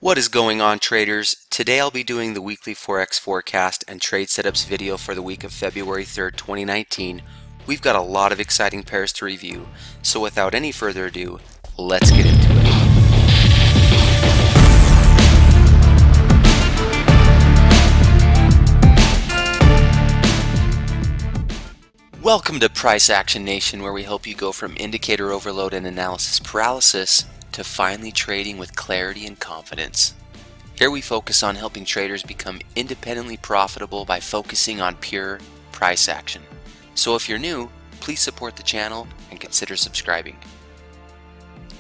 What is going on, traders? Today I'll be doing the weekly Forex Forecast and Trade Setups video for the week of February 3rd, 2019. We've got a lot of exciting pairs to review, so without any further ado, let's get into it. Welcome to Price Action Nation, where we help you go from indicator overload and analysis paralysis to finally trading with clarity and confidence. Here we focus on helping traders become independently profitable by focusing on pure price action. So if you're new, please support the channel and consider subscribing.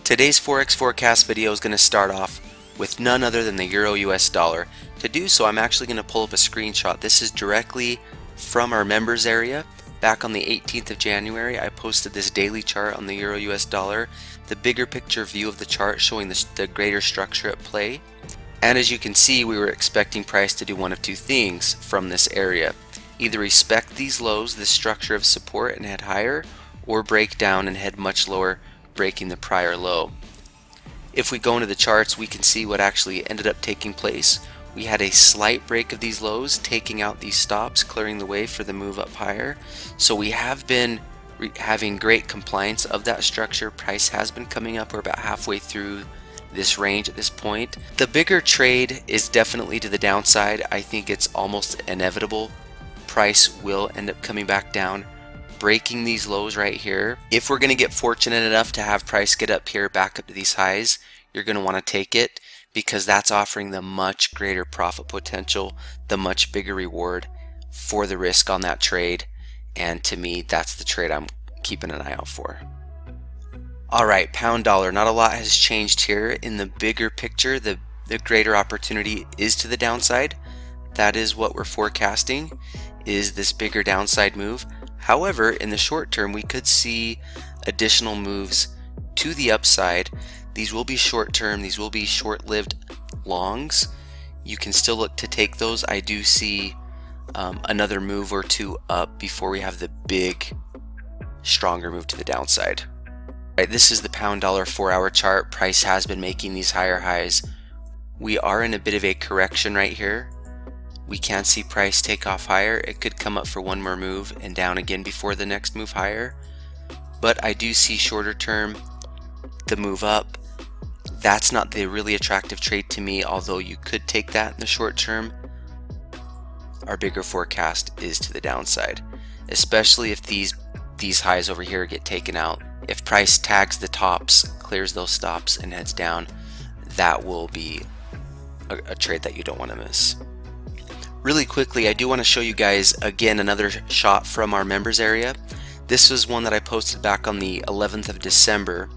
Today's Forex Forecast video is going to start off with none other than the Euro US dollar. To do so, I'm actually going to pull up a screenshot. This is directly from our members area. Back on the 18th of January, I posted this daily chart on the Euro US dollar, the bigger picture view of the chart showing the greater structure at play. And as you can see, we were expecting price to do one of two things from this area. Either respect these lows, this structure of support, and head higher, or break down and head much lower, breaking the prior low. If we go into the charts, we can see what actually ended up taking place. We had a slight break of these lows, taking out these stops, clearing the way for the move up higher. So we have been having great compliance of that structure. Price has been coming up. We're about halfway through this range at this point. The bigger trade is definitely to the downside. I think it's almost inevitable. Price will end up coming back down, breaking these lows right here. If we're going to get fortunate enough to have price get up here, back up to these highs, you're going to want to take it, because that's offering the much greater profit potential, the much bigger reward for the risk on that trade. And to me, that's the trade I'm keeping an eye out for. Alright, pound dollar. Not a lot has changed here. In the bigger picture, the greater opportunity is to the downside. That is what we're forecasting, is this bigger downside move. However, in the short term, we could see additional moves to the upside. These will be short term, these will be short-lived longs. You can still look to take those. I do see another move or two up before we have the big, stronger move to the downside. Right, this is the pound dollar 4-hour chart. Price has been making these higher highs. We are in a bit of a correction right here. We can see price take off higher. It could come up for one more move and down again before the next move higher. But I do see shorter term, the move up. That's not the really attractive trade to me, although you could take that in the short term. Our bigger forecast is to the downside, especially if these highs over here get taken out. If price tags the tops, clears those stops, and heads down, that will be a trade that you don't want to miss. Really quickly, I do want to show you guys again another shot from our members area. This was one that I posted back on the 11th of December,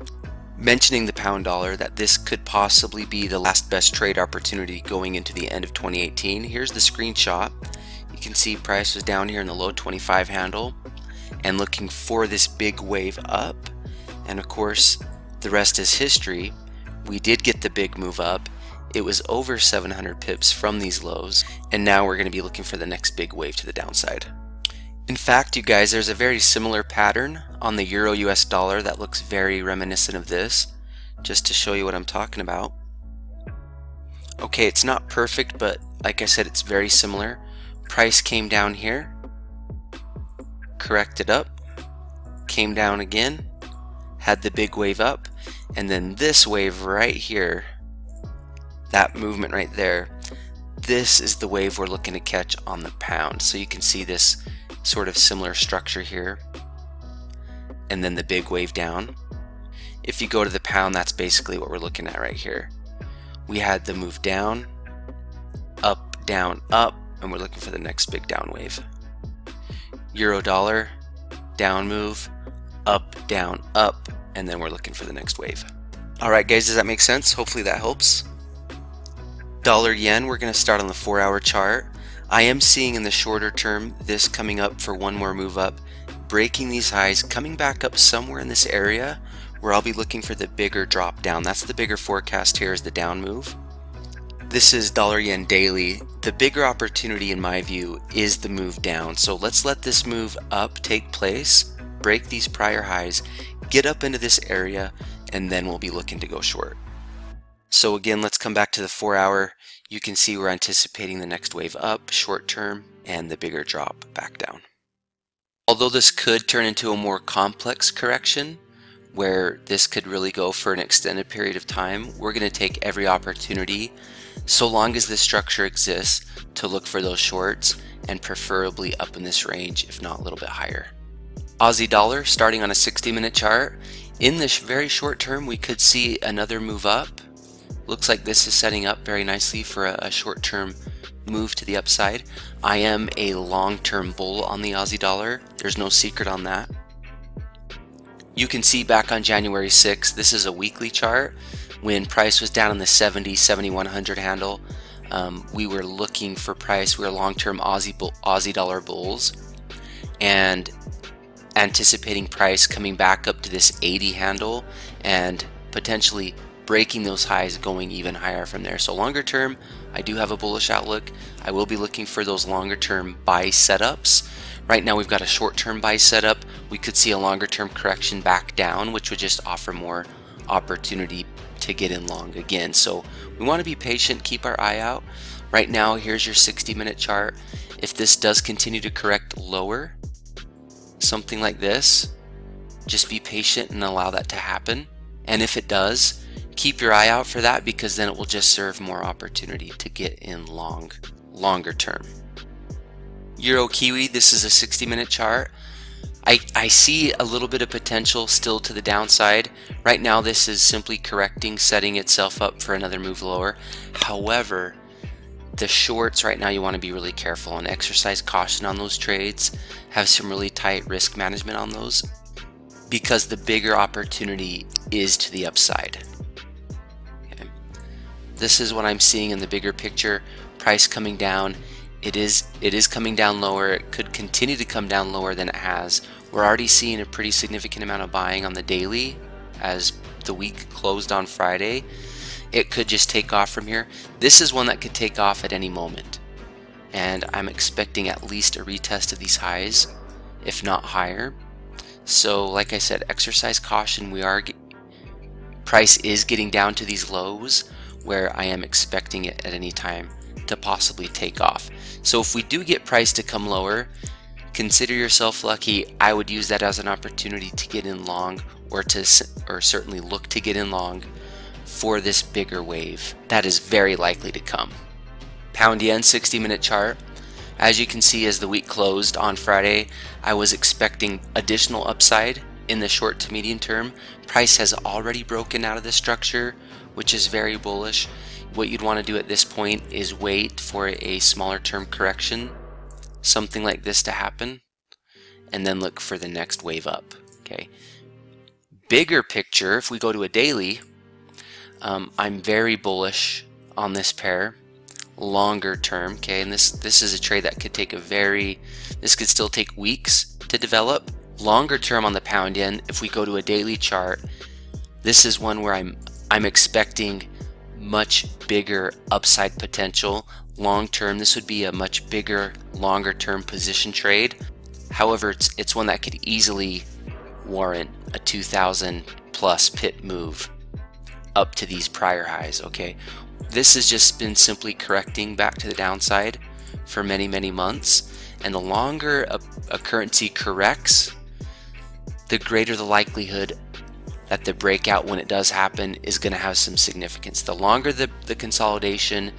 mentioning the pound dollar, that this could possibly be the last best trade opportunity going into the end of 2018. Here's the screenshot. You can see price was down here in the low 25 handle and looking for this big wave up. And of course, the rest is history. We did get the big move up. It was over 700 pips from these lows, and now we're going to be looking for the next big wave to the downside. In fact, you guys, there's a very similar pattern on the Euro US dollar that looks very reminiscent of this, just to show you what I'm talking about. Okay, it's not perfect, but like I said, it's very similar. Price came down here, corrected up, came down again, had the big wave up, and then this wave right here, that movement right there, this is the wave we're looking to catch on the pound. So you can see this sort of similar structure here, and then the big wave down. If you go to the pound, that's basically what we're looking at right here. We had the move down, up, and we're looking for the next big down wave. Euro dollar, down move, up, and then we're looking for the next wave. Alright guys, does that make sense? Hopefully that helps. Dollar yen, we're going to start on the 4-hour chart. I am seeing in the shorter term this coming up for one more move up, breaking these highs, coming back up somewhere in this area where I'll be looking for the bigger drop down. That's the bigger forecast here, is the down move. This is dollar yen daily. The bigger opportunity in my view is the move down. So let's let this move up take place, break these prior highs, get up into this area, and then we'll be looking to go short. So again, let's come back to the 4 hour. You can see we're anticipating the next wave up, short term, and the bigger drop back down. Although this could turn into a more complex correction, where this could really go for an extended period of time, we're going to take every opportunity, so long as this structure exists, to look for those shorts, and preferably up in this range, if not a little bit higher. Aussie dollar, starting on a 60-minute chart. In this very short term, we could see another move up. Looks like this is setting up very nicely for a short-term move to the upside. I am a long-term bull on the Aussie dollar. There's no secret on that. You can see back on January 6th, this is a weekly chart. When price was down in the 7100 handle, we were looking for price. We were long-term Aussie dollar bulls and anticipating price coming back up to this 80 handle and potentially breaking those highs, going even higher from there. So longer term, I do have a bullish outlook. I will be looking for those longer term buy setups. Right now we've got a short term buy setup. We could see a longer term correction back down, which would just offer more opportunity to get in long again. So we want to be patient, keep our eye out. Right now, here's your 60-minute chart. If this does continue to correct lower, something like this, just be patient and allow that to happen. And if it does, keep your eye out for that, because then it will just serve more opportunity to get in longer term. Euro Kiwi, this is a 60-minute chart. I see a little bit of potential still to the downside. Right now this is simply correcting, setting itself up for another move lower. However, the shorts right now, you want to be really careful and exercise caution on those trades. Have some really tight risk management on those, because the bigger opportunity is to the upside. Okay. This is what I'm seeing in the bigger picture. Price coming down. It is coming down lower. It could continue to come down lower than it has. We're already seeing a pretty significant amount of buying on the daily as the week closed on Friday. It could just take off from here. This is one that could take off at any moment, and I'm expecting at least a retest of these highs, if not higher. So like I said, exercise caution. Price is getting down to these lows where I am expecting it at any time to possibly take off. So if we do get price to come lower, consider yourself lucky. I would use that as an opportunity to get in long, or certainly look to get in long for this bigger wave that is very likely to come. Pound yen 60-minute chart. As you can see, as the week closed on Friday, I was expecting additional upside in the short to medium term. Price has already broken out of this structure, which is very bullish. What you'd want to do at this point is wait for a smaller term correction, something like this, to happen, and then look for the next wave up. Okay. Bigger picture, if we go to a daily, I'm very bullish on this pair longer term. Okay, and this is a trade that could take this could still take weeks to develop. Longer term on the pound yen, if we go to a daily chart, this is one where I'm expecting much bigger upside potential. Long term, this would be a much bigger, longer term position trade. However, it's one that could easily warrant a 2,000 plus pip move up to these prior highs. Okay, this has just been simply correcting back to the downside for many months, and the longer a currency corrects, the greater the likelihood that the breakout, when it does happen, is going to have some significance. The longer the consolidation,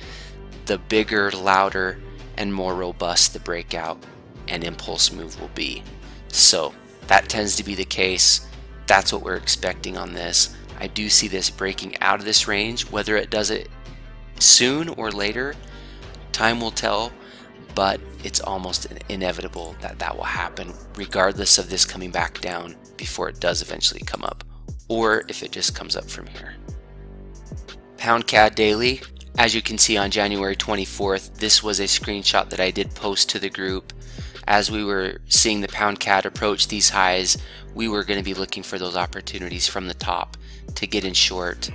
the bigger, louder, and more robust the breakout and impulse move will be. So that tends to be the case. That's what we're expecting on this. I do see this breaking out of this range. Whether it does it soon or later, time will tell, but it's almost inevitable that that will happen, regardless of this coming back down before it does eventually come up, or if it just comes up from here. Pound CAD daily, as you can see on January 24th, this was a screenshot that I did post to the group. As we were seeing the pound CAD approach these highs, we were going to be looking for those opportunities from the top to get in short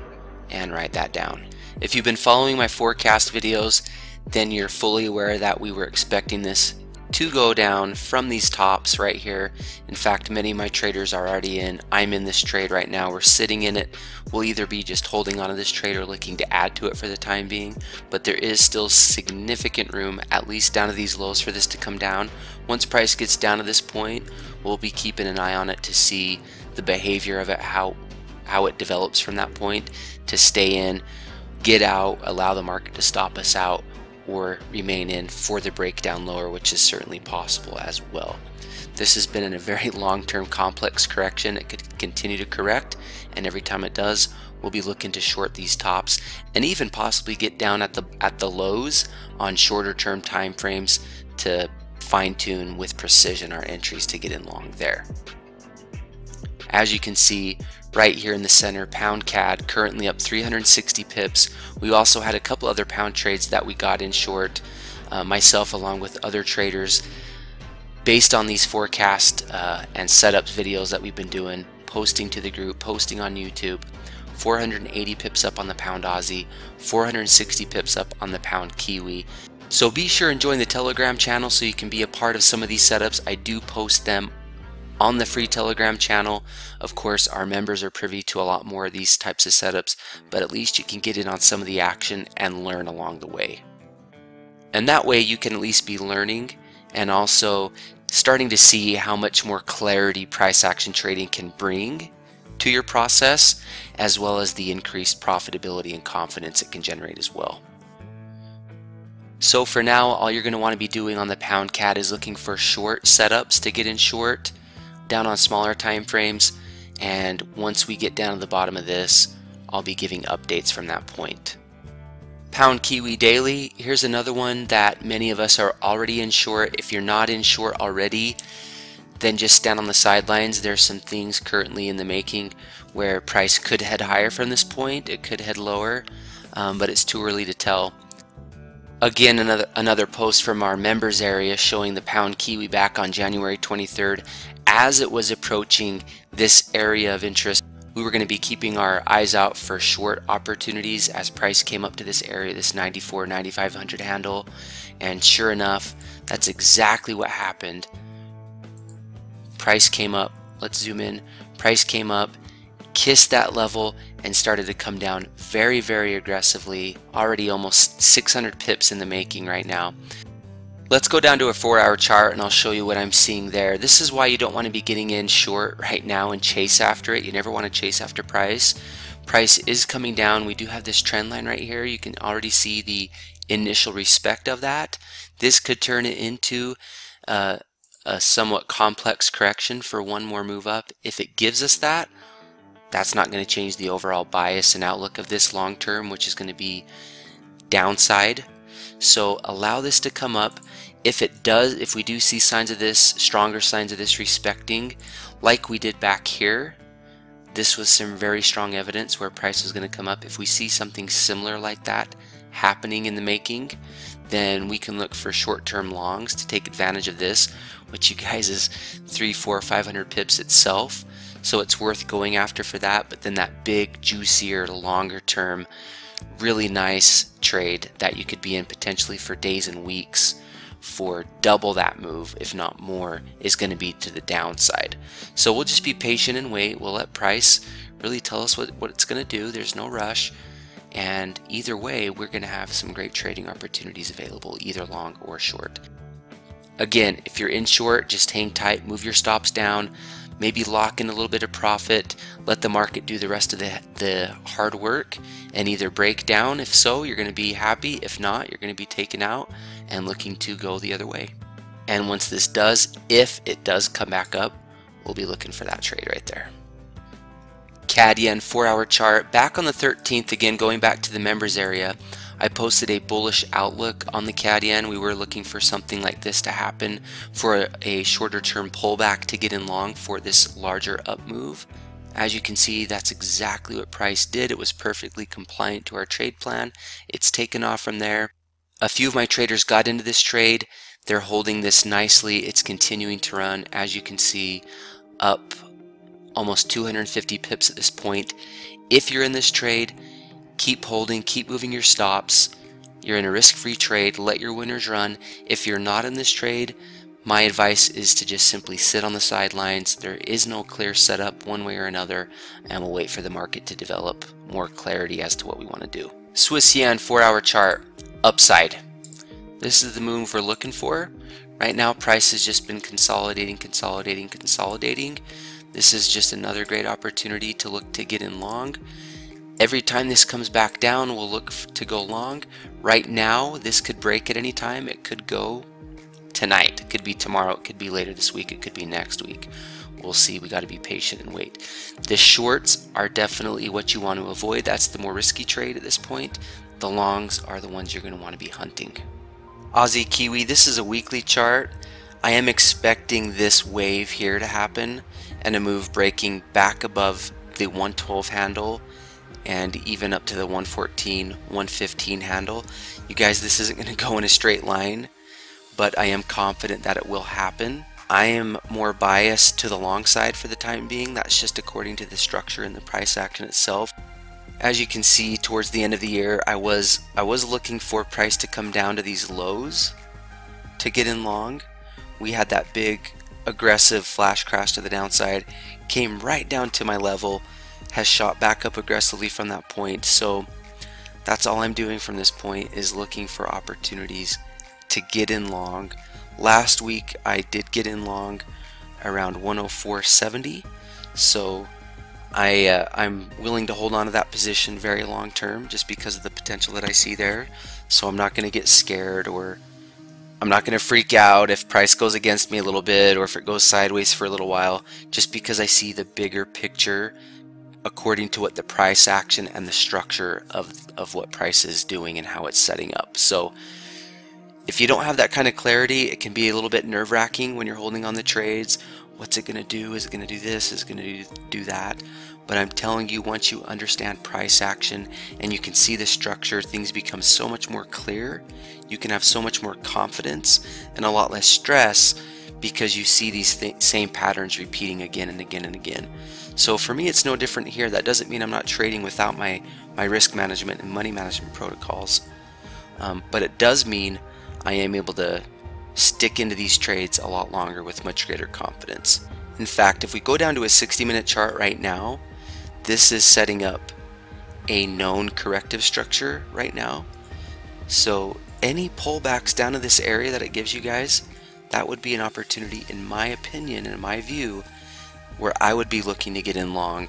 and write that down. If you've been following my forecast videos, then you're fully aware that we were expecting this to go down from these tops right here. In fact, many of my traders are already in. I'm in this trade right now. We're sitting in it. We'll either be just holding onto this trade or looking to add to it for the time being, but there is still significant room, at least down to these lows, for this to come down. Once price gets down to this point, we'll be keeping an eye on it to see the behavior of it, how it develops from that point, to stay in, get out, allow the market to stop us out, or remain in for the breakdown lower, which is certainly possible as well. This has been in a very long-term complex correction. It could continue to correct, and every time it does, we'll be looking to short these tops and even possibly get down at the lows on shorter term time frames to fine-tune with precision our entries to get in long there. As you can see right here in the center, pound CAD currently up 360 pips. We also had a couple other pound trades that we got in short, myself along with other traders, based on these forecast and setups videos that we've been doing, posting to the group, posting on YouTube. 480 pips up on the pound Aussie, 460 pips up on the pound Kiwi. So be sure and join the Telegram channel so you can be a part of some of these setups. I do post them on the free Telegram channel. Of course, our members are privy to a lot more of these types of setups, but at least you can get in on some of the action and learn along the way. And that way you can at least be learning and also starting to see how much more clarity price action trading can bring to your process, as well as the increased profitability and confidence it can generate as well. So for now, all you're going to want to be doing on the pound CAD is looking for short setups to get in short down on smaller time frames, and once we get down to the bottom of this, I'll be giving updates from that point. Pound Kiwi daily, here's another one that many of us are already in short. If you're not in short already, then just stand on the sidelines. There's some things currently in the making where price could head higher from this point, it could head lower, but it's too early to tell. Again, another post from our members area showing the pound Kiwi back on January 23rd. As it was approaching this area of interest, we were going to be keeping our eyes out for short opportunities as price came up to this area, this 94, 9500 handle, and sure enough, that's exactly what happened. Price came up, let's zoom in, price came up, kissed that level, and started to come down very, very aggressively, already almost 600 pips in the making right now. Let's go down to a 4-hour chart and I'll show you what I'm seeing there. This is why you don't want to be getting in short right now and chase after it. You never want to chase after price. Price is coming down. We do have this trend line right here. You can already see the initial respect of that. This could turn it into a somewhat complex correction for one more move up. If it gives us that, that's not going to change the overall bias and outlook of this long term, which is going to be downside. So allow this to come up. If it does, if we do see signs of this, stronger signs of this respecting, like we did back here, this was some very strong evidence where price was going to come up. If we see something similar like that happening in the making, then we can look for short-term longs to take advantage of this, which you guys is 300, 400, 500 pips itself. So it's worth going after for that. But then that big, juicier, longer term, really nice trade that you could be in potentially for days and weeks for double that move, if not more, is going to be to the downside. So we'll just be patient and wait. We'll let price really tell us what it's going to do. There's no rush. And either way, we're going to have some great trading opportunities available, either long or short. Again, if you're in short, just hang tight, move your stops down, maybe lock in a little bit of profit, let the market do the rest of the hard work and either break down. If so, you're going to be happy. If not, you're going to be taken out and looking to go the other way. And once this does, if it does come back up, we'll be looking for that trade right there. CAD Yen 4-hour chart, back on the 13th, again going back to the members area, I posted a bullish outlook on the CAD Yen. We were looking for something like this to happen, for a shorter term pullback to get in long for this larger up move. As you can see, that's exactly what price did. It was perfectly compliant to our trade plan. It's taken off from there. A few of my traders got into this trade. They're holding this nicely. It's continuing to run, as you can see, up almost 250 pips at this point. If you're in this trade, keep holding, keep moving your stops. You're in a risk-free trade. Let your winners run. If you're not in this trade, My advice is to just simply sit on the sidelines. There is no clear setup one way or another, and we'll wait for the market to develop more clarity as to what we want to do. Swiss yen 4-hour chart, upside. This is the move we're looking for. Right now, price has just been consolidating. This is just another great opportunity to look to get in long. Every time this comes back down, we'll look to go long. Right now, this could break at any time. It could go tonight, it could be tomorrow, it could be later this week, it could be next week. We'll see. We got to be patient and wait. The shorts are definitely what you want to avoid. That's the more risky trade at this point. The longs are the ones you're going to want to be hunting. Aussie Kiwi, this is a weekly chart. I am expecting this wave here to happen and a move breaking back above the 112 handle and even up to the 114, 115 handle. You guys, this isn't going to go in a straight line, but I am confident that it will happen. I am more biased to the long side for the time being. That's just according to the structure and the price action itself. As you can see, towards the end of the year, I was looking for price to come down to these lows to get in long. We had that big aggressive flash crash to the downside, came right down to my level, has shot back up aggressively from that point. So that's all I'm doing from this point, is looking for opportunities to get in long. Last week I did get in long around 104.70, so I'm willing to hold on to that position very long term just because of the potential that I see there. So I'm not going to get scared, or I'm not going to freak out if price goes against me a little bit or if it goes sideways for a little while, just because I see the bigger picture according to what the price action and the structure of what price is doing and how it's setting up. So if you don't have that kind of clarity, it can be a little bit nerve-wracking when you're holding on the trades. What's it going to do? Is it going to do this? Is it going to do that? But I'm telling you, once you understand price action and you can see the structure, things become so much more clear. You can have so much more confidence and a lot less stress because you see these same patterns repeating again and again and again. So for me, it's no different here. That doesn't mean I'm not trading without my risk management and money management protocols. But it does mean I am able to stick into these trades a lot longer with much greater confidence. In fact, if we go down to a 60-minute chart right now, this is setting up a known corrective structure right now. So any pullbacks down to this area that it gives you guys, that would be an opportunity, in my opinion and in my view, where I would be looking to get in long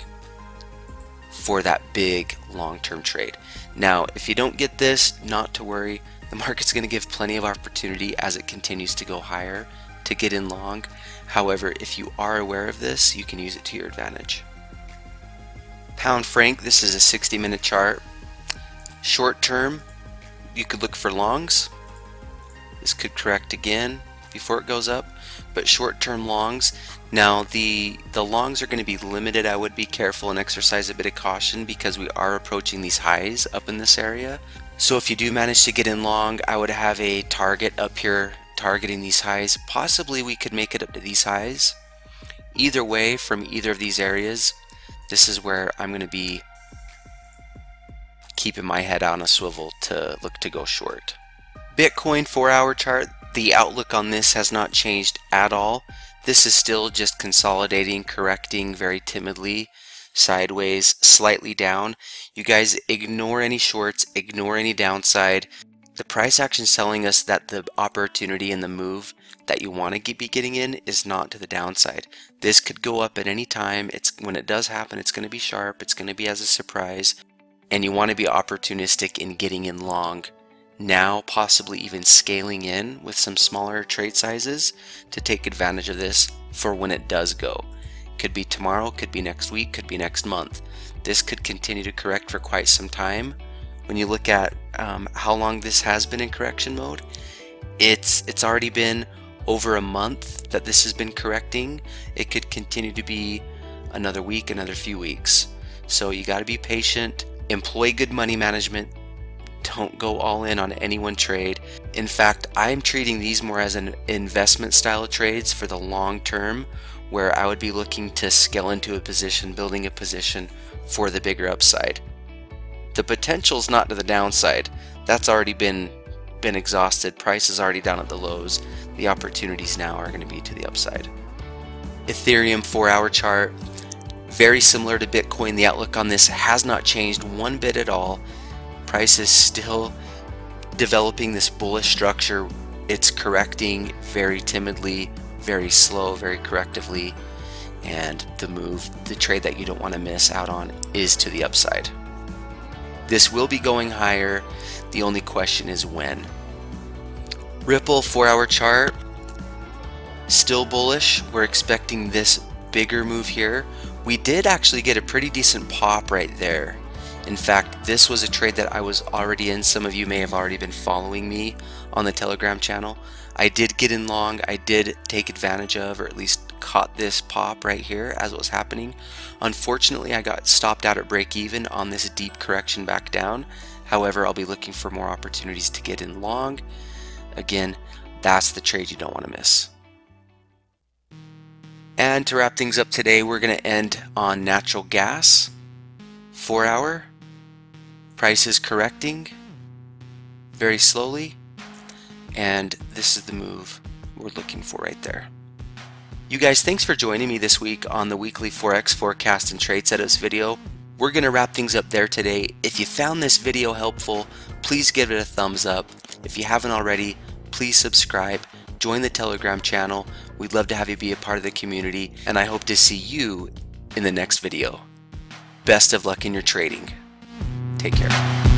for that big long-term trade. Now, if you don't get this, not to worry. The market's going to give plenty of opportunity as it continues to go higher to get in long. However, if you are aware of this, you can use it to your advantage. Pound franc, this is a 60-minute chart. Short term, you could look for longs. This could correct again before it goes up, but short-term longs. Now the longs are going to be limited. I would be careful and exercise a bit of caution because we are approaching these highs up in this area. So if you do manage to get in long, I would have a target up here targeting these highs. Possibly we could make it up to these highs. Either way, from either of these areas, this is where I'm going to be keeping my head on a swivel to look to go short. Bitcoin 4-hour chart, the outlook on this has not changed at all. This is still just consolidating, correcting very timidly, sideways, slightly down. You guys ignore any shorts, ignore any downside. The price action is telling us that the opportunity and the move that you want to be getting in is not to the downside. This could go up at any time. When it does happen, it's going to be sharp. It's going to be as a surprise. And you want to be opportunistic in getting in long now, possibly even scaling in with some smaller trade sizes to take advantage of this for when it does go. Could be tomorrow, could be next week, could be next month. This could continue to correct for quite some time. When you look at how long this has been in correction mode, it's already been over a month that this has been correcting. It could continue to be another week, another few weeks. So you got to be patient, employ good money management. Don't go all in on any one trade. In fact, I'm treating these more as an investment style of trades for the long term, where I would be looking to scale into a position, building a position for the bigger upside. The potential's not to the downside. That's already been exhausted. Price is already down at the lows. the opportunities now are going to be to the upside. Ethereum 4-hour chart, very similar to Bitcoin. The outlook on this has not changed one bit at all. Price is still developing this bullish structure. It's correcting very timidly, very slow, very correctively, and the trade that you don't want to miss out on is to the upside. This will be going higher. The only question is when. Ripple 4-hour chart, still bullish. We're expecting this bigger move here. We did actually get a pretty decent pop right there. In fact, this was a trade that I was already in. Some of you may have already been following me on the Telegram channel. I did get in long. I did take advantage of, or at least caught this pop right here as it was happening. Unfortunately, I got stopped out at break even on this deep correction back down. However, I'll be looking for more opportunities to get in long. Again, that's the trade you don't want to miss. And to wrap things up today, we're going to end on natural gas. 4-hour. Price is correcting very slowly. And this is the move we're looking for right there. You guys, thanks for joining me this week on the weekly Forex Forecast and Trade Setups video. We're going to wrap things up there today. If you found this video helpful, please give it a thumbs up. If you haven't already, please subscribe. Join the Telegram channel. We'd love to have you be a part of the community, and I hope to see you in the next video. Best of luck in your trading. Take care.